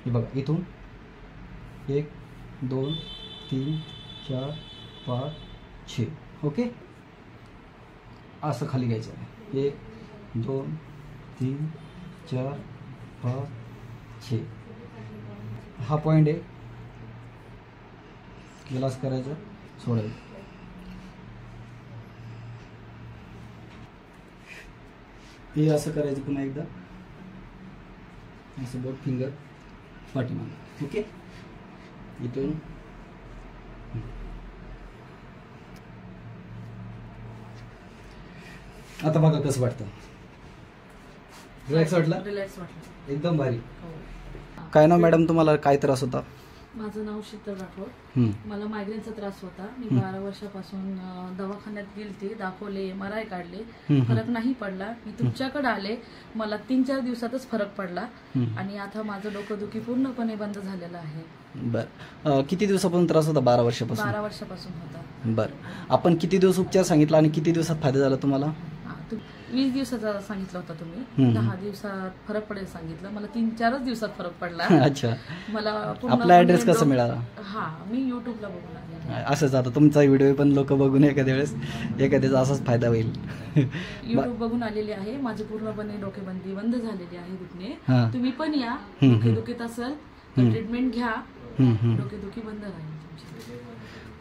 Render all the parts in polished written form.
हे बघा, इथून 1 2 3 4 5 6. ओके, असं खाली घ्यायचं आहे. 1 2 3 4 5 6. हा पॉईंट आहे, याला असं करायचं, सोडायचं. हे असं करायचं पुन्हा एकदा, असं बोट फिंगर पाठीमागे. ओके, इथून आता बघा कसं वाटतं. रिलॅक्स वाटलं? रिलॅक्स वाटलं, एकदम भारी. हो. काय नाव मॅडम तुम्हाला, काय त्रास होता? माझं नाव शीतल राठोड. हम्म. मला मायग्रेनचा त्रास होता. मी 12 वर्षापासून दवाखान्यात गेलते, दाखवले, MRI काढले, फरक नाही पडला. मी तुमच्याकडे आले, मला 3-4 दिवसातच फरक पडला आणि आता माझं डोकंदुखी पूर्णपणे बंद झालेलं आहे. बर, किती दिवसापासून त्रास होता? 12 वर्षापासून. 12 वर्षापासून होता. बर, आपण किती दिवस उपचार सांगितला आणि किती दिवसात फायदा झाला तुम्हाला? 20 दिवसाचा सांगितलं होता तुम्ही, 10 दिवसात फरक पडेल सांगितलं. मला 3-4 दिवसात फरक पडला. अच्छा, मला आपला ऍड्रेस कसा मिळाला? हा, मी युट्यूबला बघून आले. असंच, आता तुमचा व्हिडिओ पण लोक बघून एखाद्या वेळेस एखाद्याचा असाच फायदा होईल. युट्यूब बघून आलेले आहे. माझी पूर्णपणे डोकेबंदी बंद झालेली आहे. दुखणे, हा. तुम्ही पण या. डोकेदुखीत असेल तर ट्रीटमेंट घ्या, डोकेदुखी बंद राहील तुमची.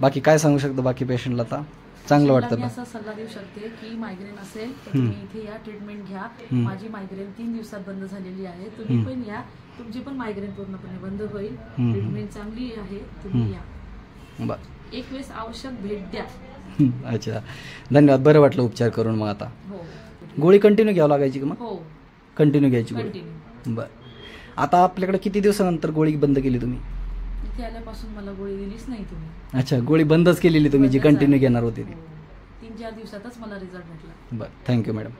बाकी काय सांगू शकतो बाकी पेशंटला? आता चांगलं वाटतं मी ना? असा सल्ला देऊ शकते की मायग्रेन असेल तर तुम्ही इथे या, ट्रीटमेंट घ्या. माझी मायग्रेन 3 दिवसात बंद झालेली आहे. तुम्ही पण या, तुमची पण मायग्रेन पूर्णपणे बंद होईल. ट्रीटमेंट चांगली आहे, तुम्ही या. बर, एक वेळेस आवश्यक भेट द्या. अच्छा, धन्यवाद. बरं वाटलं उपचार करून. मग आता हो, गोळी कंटिन्यू घ्यावं लागायची का? मग हो, कंटिन्यू घ्यायची गोळी? कंटिन्यू. बरं, आता आपल्याकडे किती दिवसानंतर गोळी बंद केली तुम्ही? इथे आल्यापासून मला गोळी दिलीच नाही तुम्ही. अच्छा, गोळी बंदच केलेली तुम्ही, जी कंटिन्यू घेणार होती ती? 3-4 दिवसातच मला रिझल्ट भेटला. बरं, थँक्यू मॅडम.